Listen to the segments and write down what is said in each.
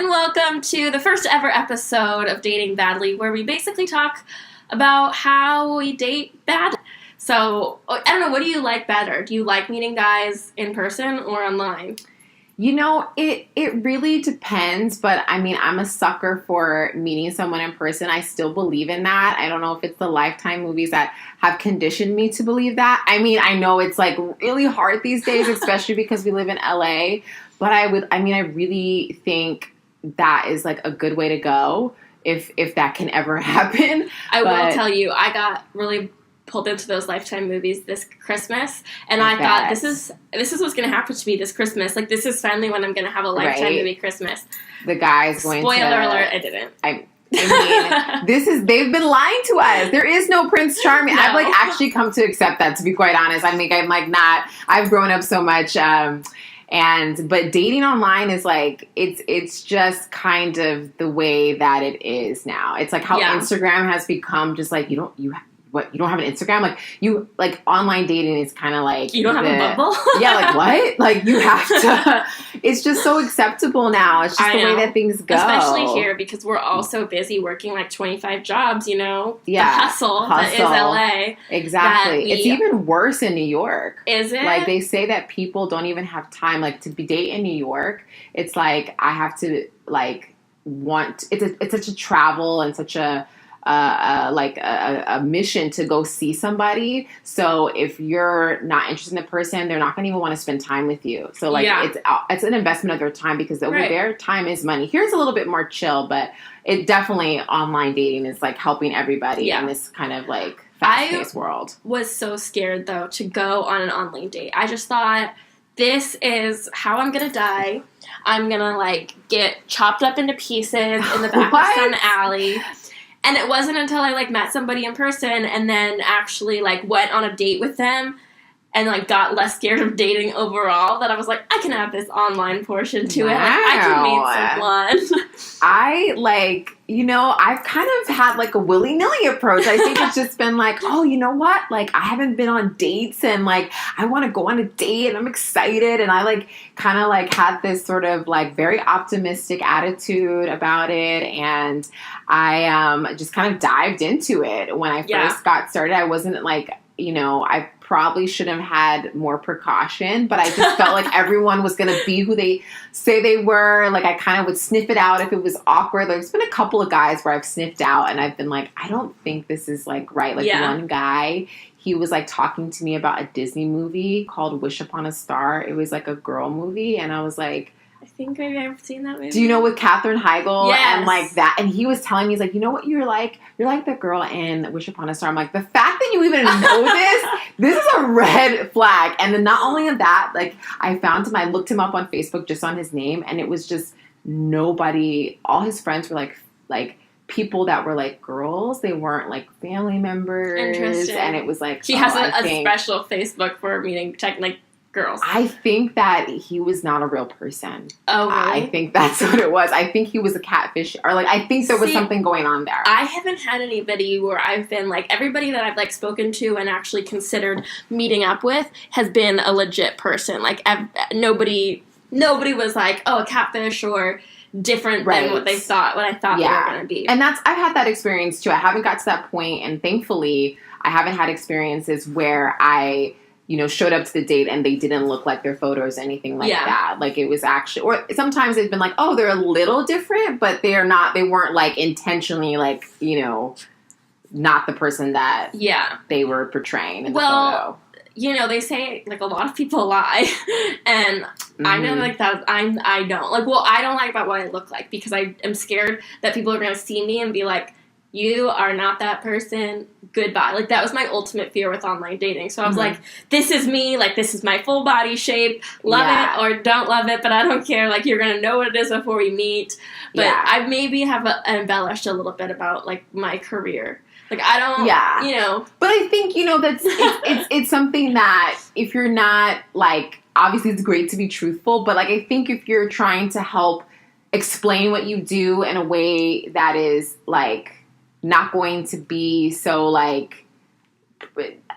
and welcome to the first ever episode of Dating Badly, where we basically talk about how we date badly. So, I don't know, what do you like better? Do you like meeting guys in person or online? You know, it really depends, but I mean, I'm a sucker for meeting someone in person. I still believe in that. I don't know if it's the Lifetime movies that have conditioned me to believe that. I mean, I know it's like really hard these days, especially because we live in LA, but I really think that is like a good way to go if that can ever happen. I will tell you, I got really pulled into those Lifetime movies this Christmas, and I thought this is what's going to happen to me this Christmas. Like, this is finally when I'm going to have a Lifetime movie Christmas. The guy's going to... Spoiler alert, I didn't. I mean, they've been lying to us. There is no Prince Charming. No. I've like actually come to accept that, to be quite honest. I mean, I'm like not, I've grown up so much, but dating online is like, it's just kind of the way that it is now. It's like how Instagram has become just like, you don't have an Instagram? Like online dating is kind of like... You don't have a Bumble? Yeah, like what? Like you have to... It's just so acceptable now. It's just the way that things go. Especially here, because we're all so busy working like 25 jobs, you know? Yeah. The hustle that is LA. Exactly. It's even worse in New York. Is it? Like they say that people don't even have time. Like to date in New York, it's like I have to like want... It's such a travel and such a mission to go see somebody. So if you're not interested in the person, they're not going to even want to spend time with you. So like it's an investment of their time because their time is money. Here's a little bit more chill, but it definitely online dating is like helping everybody in this kind of like fast-paced world. I was so scared though to go on an online date. I just thought, this is how I'm going to die. I'm going to like get chopped up into pieces in the back of some alley. And it wasn't until I, like, met somebody in person and then actually, like, went on a date with them and, like, got less scared of dating overall that I was like, I can have this online portion to it. Like, I can meet someone. I've kind of had, like, a willy-nilly approach. I think it's just been like, oh, you know what? Like, I haven't been on dates and, like, I want to go on a date and I'm excited. And I, like, kind of, like, had this sort of, like, very optimistic attitude about it. And I just kind of dived into it. When I first got started, I wasn't, like, I probably should have had more precaution, but I just felt like everyone was going to be who they say they were. Like, I kind of would sniff it out if it was awkward. There's been a couple of guys where I've sniffed out and I've been like, I don't think this is, like, right. Like, one guy, he was, like, talking to me about a Disney movie called Wish Upon a Star. It was, like, a girl movie, and I was like... I think maybe I've seen that movie. Do you know, with Katherine Heigl? Yes. And like that, and he was telling me, he's like, you know what you're like? You're like the girl in Wish Upon a Star. I'm like, the fact that you even know this is a red flag. And then not only of that, like I looked him up on Facebook just on his name, and it was just nobody, all his friends were like people that were like girls. They weren't like family members. Interesting. And it was like, he has a special Facebook for meeting girls. I think that he was not a real person. Oh, really? I think that's what it was. I think he was a catfish, or like I think there was something going on there. I haven't had anybody where I've been like, everybody that I've like spoken to and actually considered meeting up with has been a legit person. Like nobody was like, oh, a catfish or different than what I thought they were going to be. And I've had that experience too. I haven't got to that point, and thankfully I haven't had experiences where I showed up to the date and they didn't look like their photos or anything like that. Like it was actually, or sometimes they've been like, oh, they're a little different, but they weren't like intentionally like, not the person that they were portraying in the photo. They say like a lot of people lie, and I know like that. I don't like. Well, I don't lie about what I look like because I am scared that people are going to see me and be like, you are not that person. Goodbye. Like, that was my ultimate fear with online dating. So I was like, this is me. Like, this is my full body shape. Love it or don't love it, but I don't care. Like, you're going to know what it is before we meet. But I maybe have embellished a little bit about, like, my career. Like, I don't, But I think, that's, it's something that if you're not, like, obviously it's great to be truthful, but, like, I think if you're trying to help explain what you do in a way that is, like, not going to be so, like,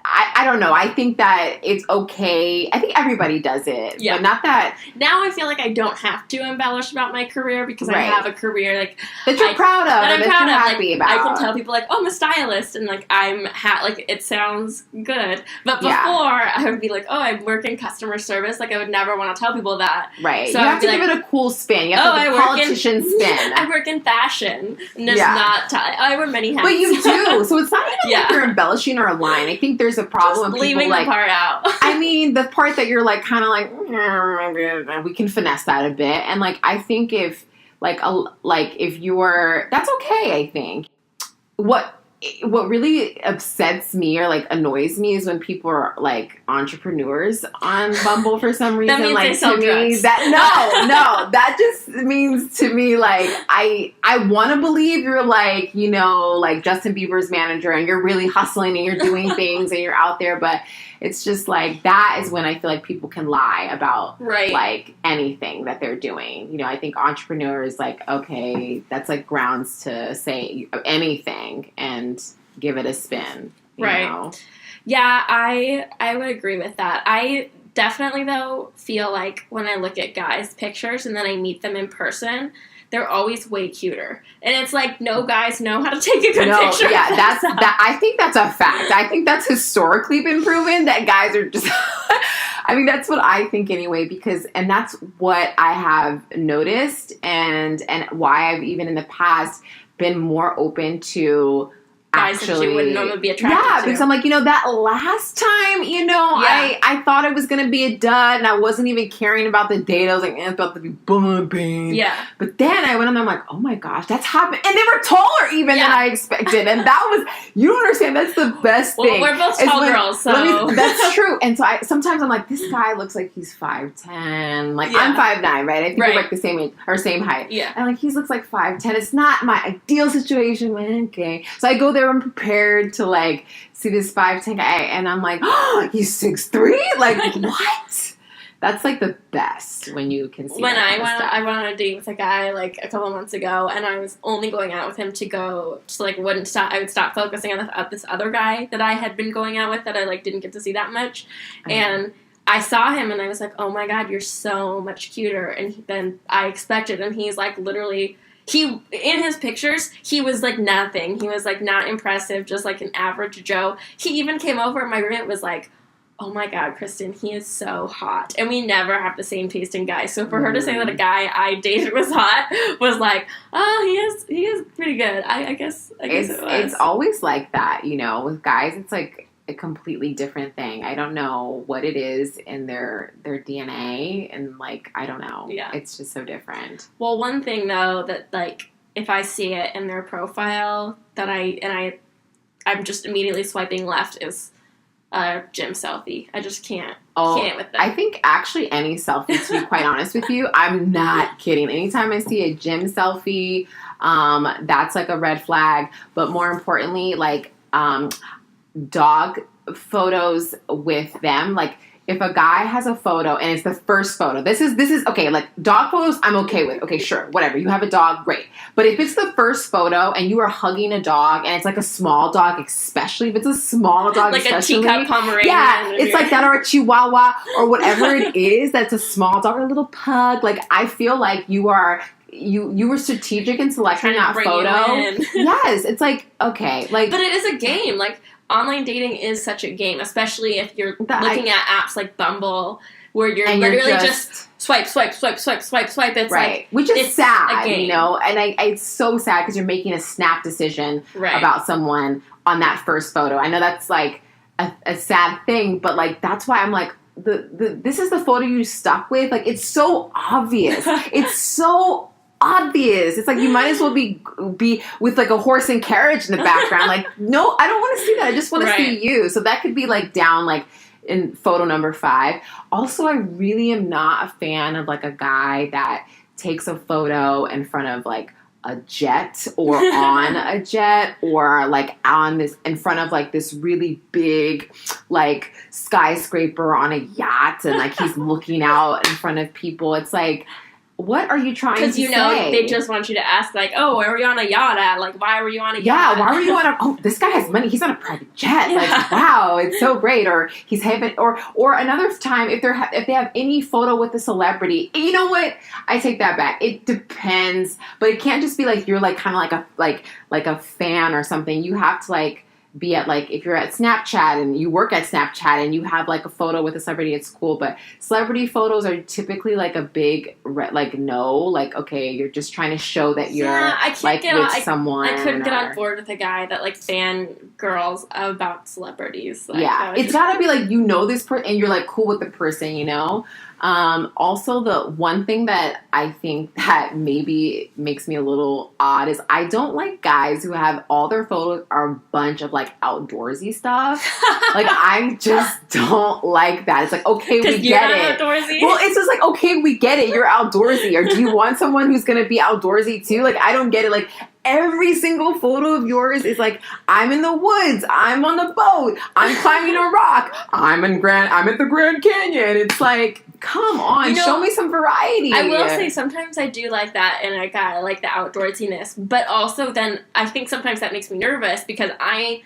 I don't know. I think that it's okay. I think everybody does it. Yeah. But not that. Now I feel like I don't have to embellish about my career because I Right. have a career like That you're proud of. that I'm that proud you're of. happy Like, about. I can tell people like, oh, I'm a stylist, and like I'm like it sounds good. But before Yeah. I would be like, oh, I work in customer service. Like I would never want to tell people that. Right. So you I'd have to be give like, it a cool spin. You have to I have the work politician spin. I work in fashion, and just Yeah. not. I wear many hats. But you do. So it's not even like you're embellishing or lying. I think there's a problem Just when people leaving like. the part out. I mean, the part that you're like kind of like we can finesse that a bit, and like I think if if you're that's okay. I think what really upsets me or like annoys me is when people are like entrepreneurs on Bumble for some reason. That means like they sell to me, drugs. that that just means to me like I want to believe you're like like Justin Bieber's manager and you're really hustling and you're doing things and you're out there, but it's just like that is when I feel like people can lie about like anything that they're doing. I think entrepreneurs like, okay, that's like grounds to say anything and give it a spin. You know? Yeah, I would agree with that. I definitely though feel like when I look at guys' pictures and then I meet them in person, they're always way cuter. And it's like no guys know how to take a good picture. Yeah, I think that's a fact. I think that's historically been proven that guys are just I mean that's what I think anyway and that's what I have noticed and why I've even in the past been more open to guys that you wouldn't normally be attracted to. Yeah, because I'm like, that last time, I thought it was going to be a dud, and I wasn't even caring about the date. I was like, it's about to be bumping. Yeah. But then I went on there, I'm like, oh my gosh, that's happened. And they were taller even than I expected. And that was, you don't understand, that's the best thing. Well, we're both tall girls, so. That's true. And so sometimes I'm like, this guy looks like he's 5'10". Like, I'm 5'9", right? I think we're like the same age, or same height. Yeah. And like, he looks like 5'10". It's not my ideal situation. Okay. So I go there, I'm prepared to like see this 5'10" guy, and I'm like, oh, he's 6'3". Like what? That's like the best when you can see. When I went on a date with a guy like a couple months ago, and I was only going out with him to go to like wouldn't stop. I would stop focusing on this other guy that I had been going out with that I like didn't get to see that much, and I saw him and I was like, oh my god, you're so much cuter than I expected, and he's like literally. In his pictures, he was like nothing. He was like not impressive, just like an average Joe. He even came over and my roommate was like, oh my god, Kristen, he is so hot. And we never have the same taste in guys. So for her to say that a guy I dated was hot was like, oh, he is pretty good. I guess it was. It's always like that, with guys, it's like a completely different thing. I don't know what it is in their DNA, and like I don't know. Yeah. It's just so different. Well, one thing though that like if I see it in their profile that I'm just immediately swiping left is a gym selfie. I just can't with them. I think actually any selfie, to be quite honest with you, I'm not kidding. Anytime I see a gym selfie, that's like a red flag. But more importantly, like dog photos with them, like if a guy has a photo and it's the first photo, this is okay, like dog photos I'm okay with. Okay, sure, whatever. You have a dog, great. But if it's the first photo and you are hugging a dog and it's like a small dog, especially if it's a small dog, like a teacup Pomeranian. Yeah, it's like that, or a Chihuahua or whatever it is that's a small dog or a little pug. Like I feel like you were strategic in selecting that photo. Yes, it's like okay, like but it is a game. Like online dating is such a game, especially if you're looking at apps like Bumble, where you're literally just swipe. It's right, like which is sad, and it's so sad because you're making a snap decision about someone on that first photo. I know that's like a sad thing, but like that's why I'm like this is the photo you stuck with. Like it's so obvious. It's so obvious. It's like you might as well be with like a horse and carriage in the background. Like, no, I don't want to see that. I just want to see you. So that could be like down like in photo number 5. Also, I really am not a fan of like a guy that takes a photo in front of like a jet or on a jet or like in front of like this really big like skyscraper on a yacht and like he's looking out in front of people. It's like, what are you trying to say? Because, you know, they just want you to ask, like, oh, where were you on a yacht at? Like, why were you on a yacht? Yeah, why were you on a... Oh, this guy has money. He's on a private jet. Yeah. Like, wow, it's so great. Or he's having... Or another time, if they have any photo with a celebrity, you know what? I take that back. It depends. But it can't just be like you're, like, kind of like a fan or something. You have to, like... be at, like, if you're at Snapchat and you work at Snapchat and you have, like, a photo with a celebrity, it's cool. But celebrity photos are typically, like, a big, like, no. Like, okay, you're just trying to show that you're, with someone. I couldn't get on board with a guy that, like, fangirls about celebrities. Like, yeah, it's gotta be, like, you know this person and you're, like, cool with the person, you know? Also, the one thing that I think that maybe makes me a little odd is I don't like guys who have all their photos are a bunch of, like, outdoorsy stuff. Like, I just don't like that. It's like, okay, we get it. Outdoorsy? Well, it's just like, okay, we get it. You're outdoorsy. Or do you want someone who's going to be outdoorsy too? Like, I don't get it. Like, every single photo of yours is like, I'm in the woods, I'm on the boat, I'm climbing a rock, I'm at the Grand Canyon. It's like, come on, you know, show me some variety. I will say sometimes I do like that in a guy. I like the outdoorsiness, but also then I think sometimes that makes me nervous because I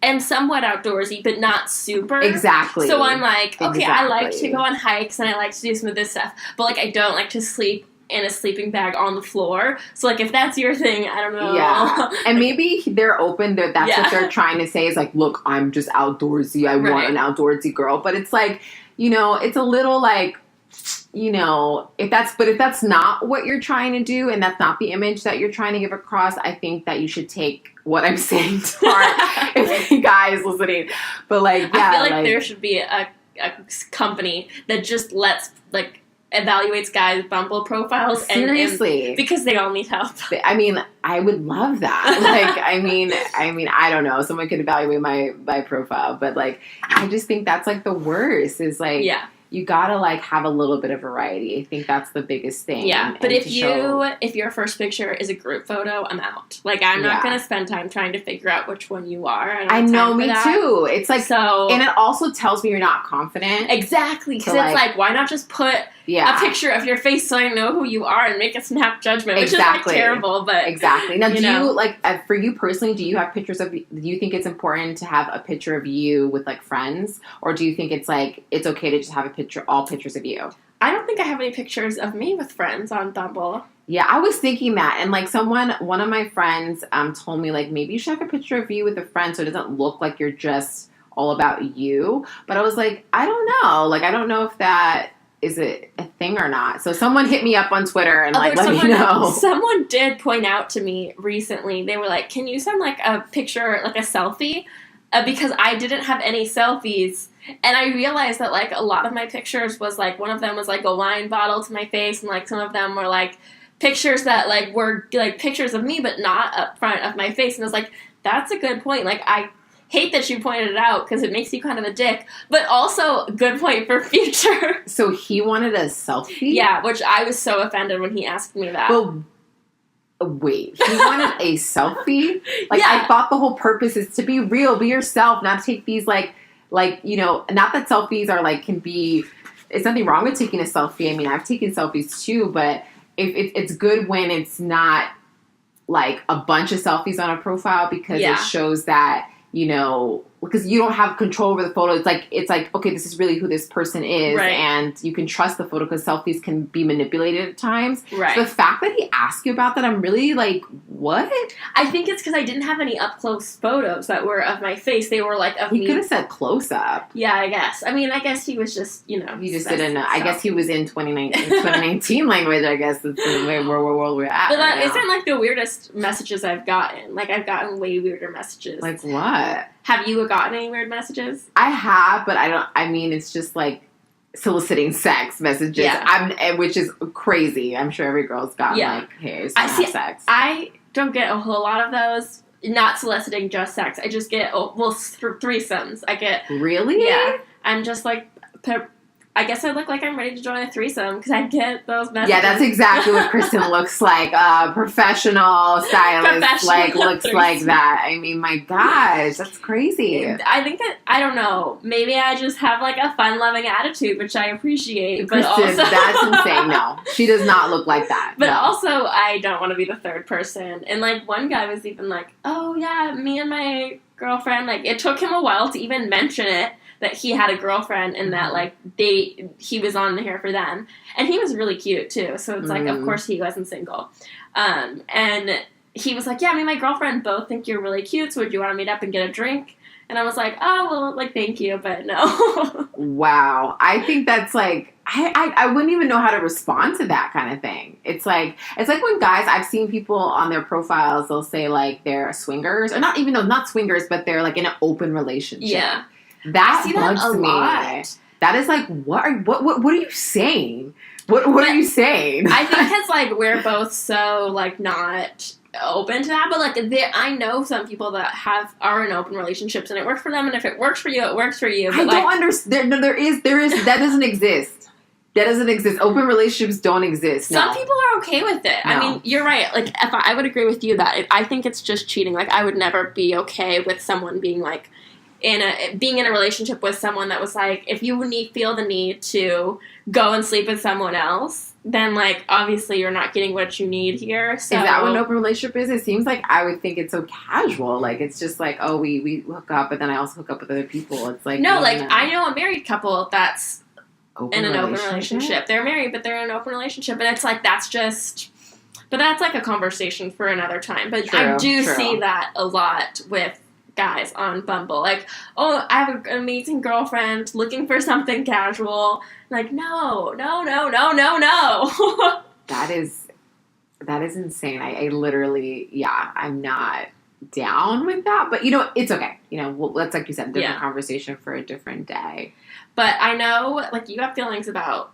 am somewhat outdoorsy, but not super. Exactly. So I'm like, okay, I like to go on hikes and I like to do some of this stuff, but like I don't like to sleep in a sleeping bag on the floor. So, like, if that's your thing, I don't know. Yeah. And maybe they're open. That's what they're trying to say is, like, look, I'm just outdoorsy. I want an outdoorsy girl. But it's like, you know, it's a little like, you know, if that's not what you're trying to do and that's not the image that you're trying to give across, I think that you should take what I'm saying to heart if you guys listening. But, like, yeah. I feel like there should be a company that just lets, like, evaluates guys' Bumble profiles. Seriously. And because they all need help. I mean, I would love that. Like, I mean, I don't know. Someone could evaluate my profile, but, like, I just think that's, like, the worst is, like, you gotta, like, have a little bit of variety. I think that's the biggest thing. Yeah, but if your first picture is a group photo, I'm out. Like, I'm not gonna spend time trying to figure out which one you are. I know, me too. It's like, so, and it also tells me you're not confident. Exactly, because it's like, why not just put a picture of your face so I know who you are and make a snap judgment, which is, like, terrible, but... Exactly. Now, do you, like, for you personally, do you have pictures of... Do you think it's important to have a picture of you with, like, friends? Or do you think it's, like, it's okay to just have all pictures of you? I don't think I have any pictures of me with friends on Bumble. Yeah, I was thinking that. And, like, one of my friends told me, like, maybe you should have a picture of you with a friend so it doesn't look like you're just all about you. But I was like, I don't know. Like, I don't know if that... is it a thing or not? So someone hit me up on Twitter and, like, let me know. Someone did point out to me recently, they were like, can you send, like, a picture, like, a selfie? Because I didn't have any selfies. And I realized that, like, a lot of my pictures was, like, one of them was, like, a wine bottle to my face, and, like, some of them were, like, pictures that, like, were, like, pictures of me, but not up front of my face. And I was like, that's a good point. Like, I hate that you pointed it out because it makes you kind of a dick, but also good point for future. So he wanted a selfie? Yeah, which I was so offended when he asked me that. Well, wait, he wanted a selfie? Like, I thought the whole purpose is to be real, be yourself, not take these, like, you know, not that selfies are, like, can be, it's nothing wrong with taking a selfie. I mean, I've taken selfies too, but it's good when it's not, like, a bunch of selfies on a profile because it shows that, you know, because you don't have control over the photo. It's like, okay, this is really who this person is, and you can trust the photo because selfies can be manipulated at times. Right. So the fact that he asked you about that, I'm really like, what? I think it's because I didn't have any up close photos that were of my face. They were like of me. He could have said close up. Yeah, I guess. I mean, I guess he was just, you know, he just didn't know. I guess he was in 2019 language. I guess that's the way where we're at. But that isn't like the weirdest messages I've gotten. Like, I've gotten way weirder messages. Like what? Have you gotten any weird messages? I have, but I mean, it's just like soliciting sex messages, which is crazy. I'm sure every girl's gotten like, hey, I have sex. I don't get a whole lot of those. Not soliciting just sex. I just get, threesomes. I get... Really? Yeah. I'm just like, I guess I look like I'm ready to join a threesome because I get those messages. Yeah, that's exactly what Kristen looks like. Professional stylist, looks like that. I mean, my gosh, that's crazy. I think that, I don't know, maybe I just have, like, a fun-loving attitude, which I appreciate, but Kristen, also... that's insane. No, she does not look like that. But no. also, I don't want to be the third person. And, like, one guy was even like, oh, yeah, me and my girlfriend, like, it took him a while to even mention it, that he had a girlfriend and that, like, he was on here for them. And he was really cute, too. So it's like, of course he wasn't single. And he was like, yeah, me and my girlfriend both think you're really cute, so would you want to meet up and get a drink? And I was like, oh, well, like, thank you, but no. Wow. I think that's, like, I wouldn't even know how to respond to that kind of thing. It's like when guys, I've seen people on their profiles, they'll say, like, they're swingers, or not swingers, but they're, like, in an open relationship. Yeah. That I see bugs that a me. lot. That is like, what are you saying? What are you saying? I think it's like we're both so like not open to that, but like I know some people that are in open relationships and it works for them, and if it works for you, it works for you. But I don't understand. No, there is that doesn't exist. That doesn't exist. Open relationships don't exist. No. Some people are okay with it. No. I mean, you're right. Like, if I would agree with you that I think it's just cheating. Like, I would never be okay with someone being like, being in a relationship with someone that was like, if you feel the need to go and sleep with someone else, then like obviously you're not getting what you need here. So. Is that what an open relationship is? It seems like I would think it's so casual. Like it's just like, oh, we hook up, but then I also hook up with other people. It's like no, like I know a married couple that's in an open relationship. They're married, but they're in an open relationship, and it's like but that's like a conversation for another time. But true, I do see that a lot with guys on Bumble, like, oh, I have an amazing girlfriend looking for something casual. Like, no. That is insane. I literally, I'm not down with that. But, it's okay. That's like you said, different conversation for a different day. But I know, like, you have feelings about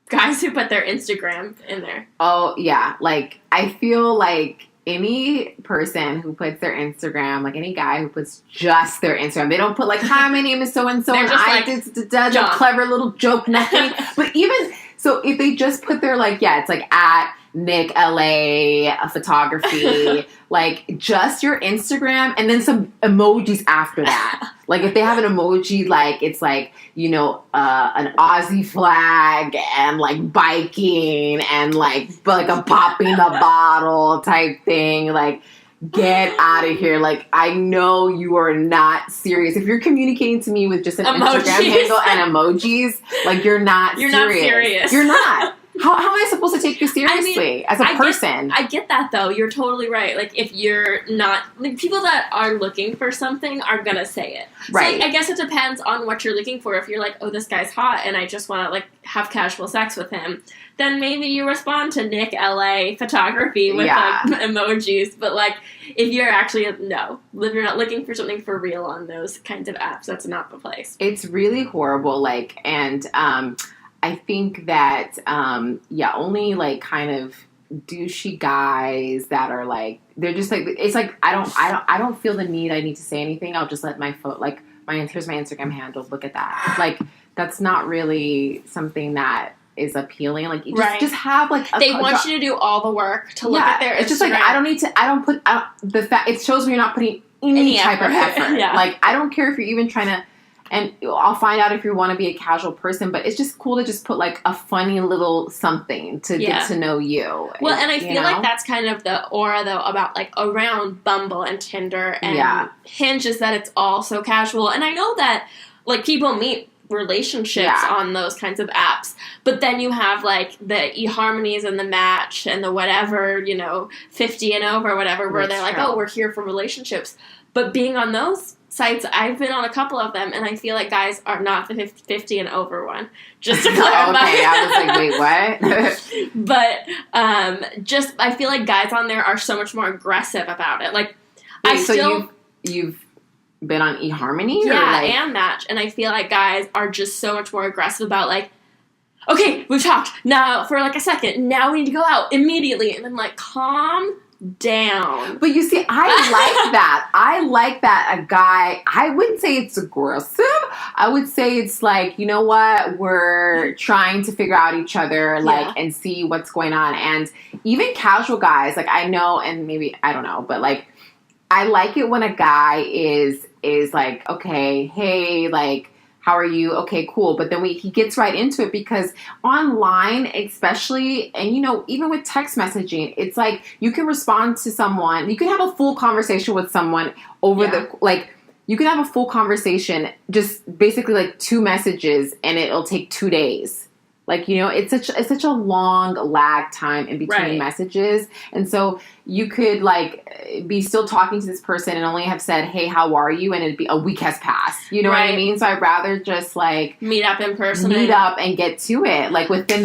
guys who put their Instagram in there. Oh, yeah. Like, I feel like any person who puts their Instagram, like any guy who puts just their Instagram, they don't put like, hi, my name is so-and-so, and I did a clever little joke, nothing. But even, so if they just put their like, it's like at Nick LA photography, like just your Instagram and then some emojis after that. Like if they have an emoji, like it's like, an Aussie flag and like biking and like a popping the bottle type thing. Like get out of here. Like I know you are not serious. If you're communicating to me with just an Instagram handle and emojis, like you're not serious. You're not. How am I supposed to take you seriously as a person? I get that, though. You're totally right. Like, if you're not... Like, people that are looking for something are gonna say it. Right. So, like, I guess it depends on what you're looking for. If you're like, oh, this guy's hot, and I just want to, like, have casual sex with him, then maybe you respond to Nick LA photography with, like, emojis. But, like, if you're actually... No. If you're not looking for something for real on those kinds of apps, that's not the place. It's really horrible, like, and, I think that, only, like, kind of douchey guys that are, like, they're just, like, it's, like, I don't feel the need I need to say anything. I'll just let my phone, like, here's my Instagram handle, look at that. Like, that's not really something that is appealing. Like, you just have, like, they want you to do all the work to look at their Instagram. It's just, like, it shows when you're not putting any type of effort. Like, I don't care if you're even trying to, and I'll find out if you want to be a casual person, but it's just cool to just put, like, a funny little something to get to know you. Well, and I feel like that's kind of the aura, though, about, like, around Bumble and Tinder and Hinge is that it's all so casual. And I know that, like, people meet relationships on those kinds of apps, but then you have, like, the eHarmonies and the Match and the whatever, 50 and over, whatever, where they're like, oh, we're here for relationships. But being on those sites, I've been on a couple of them, and I feel like guys are not the 50 and over one. Just to clarify. Okay, I was like, wait, what? But I feel like guys on there are so much more aggressive about it. Like, you've been on eHarmony? And Match, and I feel like guys are just so much more aggressive about, like, okay, we've talked now for like a second. Now we need to go out immediately, and I'm like, calm down. But you see, I like that. I like that a guy, I wouldn't say it's aggressive. I would say it's like, you know what? We're trying to figure out each other, like, and see what's going on. And even casual guys, like, I know, and maybe, I don't know, but like, I like it when a guy is like, okay, hey, like, how are you? Okay, cool. But then he gets right into it, because online, especially, and, you know, even with text messaging, it's like you can respond to someone. You can have a full conversation with someone over you can have a full conversation, just basically like 2 messages, and it'll take 2 days. Like, you know, it's such a long lag time in between messages. And so you could, like, be still talking to this person and only have said, hey, how are you? And it'd be a week has passed. You know what I mean? So I'd rather just, like... meet up in person. Meet up and get to it. Like, within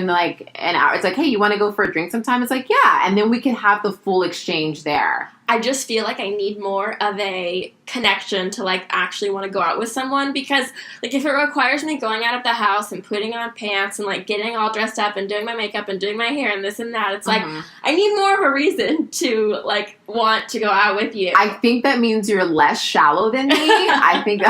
like, an hour. It's like, hey, you want to go for a drink sometime? It's like, yeah. And then we can have the full exchange there. I just feel like I need more of a connection to, like, actually want to go out with someone, because, like, if it requires me going out of the house and putting on pants and, like, getting all dressed up and doing my makeup and doing my hair and this and that, it's like, I need more of a reason to, like, want to go out with you. I think that means you're less shallow than me. I think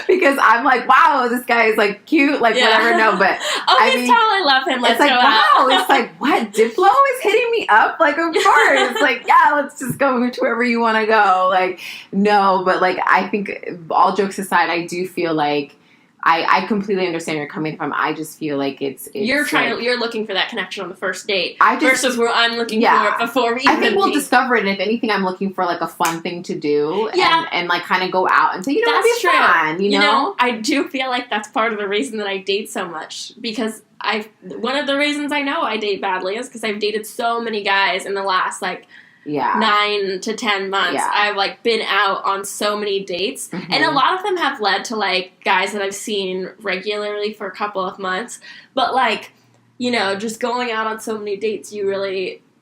because I'm like, wow, this guy is, like, cute, like, whatever. No, but I mean, totally love him. Let's it's like, go wow, out. it's like, what? Diplo is hitting me up? Like, of course. It's like, yeah, let's just go to wherever you want to go. Like, no, but, like, I think, all jokes aside, I do feel like I completely understand where you're coming from. I just feel like it's you're looking for that connection on the first date, versus where I'm looking for it before we even I think we'll discover it. And if anything, I'm looking for, like, a fun thing to do, and like, kind of go out and say, you know, it'll be fun. You know, I do feel like that's part of the reason that I date so much, because one of the reasons I know I date badly is because I've dated so many guys in the last, like, 9 to 10 months. Yeah. I've, like, been out on so many dates, and a lot of them have led to, like, guys that I've seen regularly for a couple of months. But, like, you know, just going out on so many dates,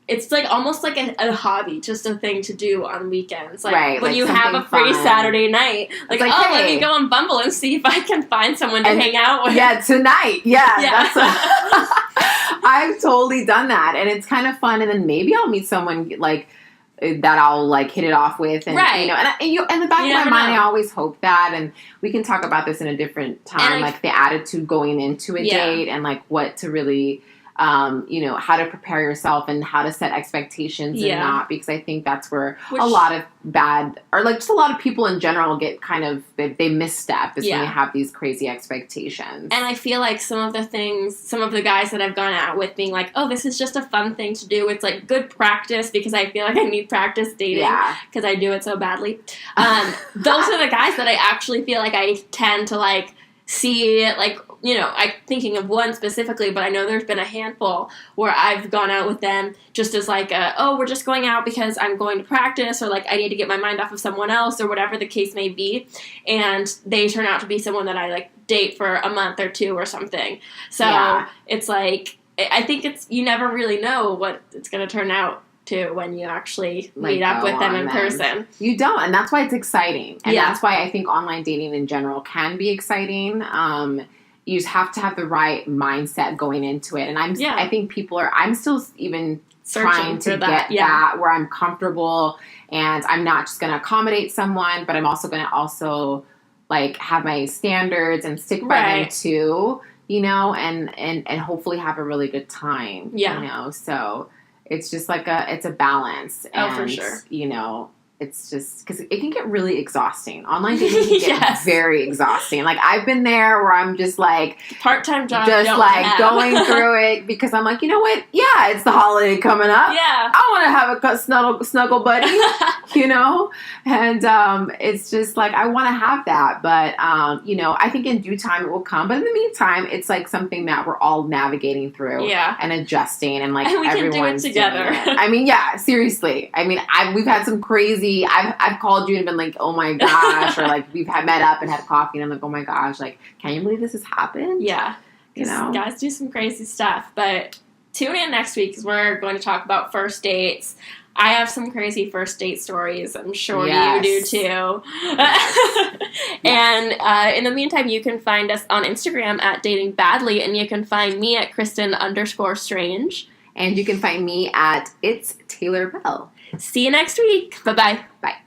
it's, like, almost like a hobby, just a thing to do on weekends. Like, when you have a free Saturday night, like, hey, let me go on Bumble and see if I can find someone to hang out with. Yeah, tonight. Yeah. That's I've totally done that, and it's kind of fun. And then maybe I'll meet someone, like, that I'll, like, hit it off with, and you know, and in the back of my mind, I always hope that, and we can talk about this in a different time, like, the attitude going into a date, and, like, what to really, you know, how to prepare yourself and how to set expectations and not, because I think that's where a lot of bad, or, like, just a lot of people in general get kind of, they misstep, is when they have these crazy expectations. And I feel like some of the guys that I've gone out with being like, oh, this is just a fun thing to do. It's, like, good practice, because I feel like I need practice dating because I do it so badly. Those are the guys that I actually feel like I tend to, like, see, like, you know, I'm thinking of one specifically, but I know there's been a handful where I've gone out with them just as, like, we're just going out because I'm going to practice, or, like, I need to get my mind off of someone else, or whatever the case may be. And they turn out to be someone that I, like, date for a month or 2 or something. So it's like, I think you never really know what it's going to turn out to when you actually meet up with them in person. You don't, and that's why it's exciting. And that's why I think online dating in general can be exciting. You just have to have the right mindset going into it. And I think I'm still even trying to get that where I'm comfortable, and I'm not just going to accommodate someone, but I'm also going to like, have my standards and stick by them too, you know, and hopefully have a really good time, you know. So it's just like it's a balance. And, for sure. You know, it's just, because it can get really exhausting. Online dating can get very exhausting. Like, I've been there where I'm just, like, part-time job, just, like, going through it, because I'm like, you know what? Yeah, it's the holiday coming up. Yeah. I want to have a snuggle buddy, you know? And it's just, like, I want to have that. But, you know, I think in due time it will come. But in the meantime, it's, like, something that we're all navigating through and adjusting. And, like, and we everyone's can do it together. I mean, yeah, seriously. I mean, we've had some crazy... I've called you and been like, oh my gosh, or, like, we've met up and had coffee, and I'm like, oh my gosh, like, can you believe this has happened? Yeah. You know? Guys do some crazy stuff. But tune in next week, because we're going to talk about first dates. I have some crazy first date stories. I'm sure you do too. And in the meantime, you can find us on Instagram at Dating Badly, and you can find me at Kristen_Strange. And you can find me at It's Taylor Bell. See you next week. Bye-bye. Bye.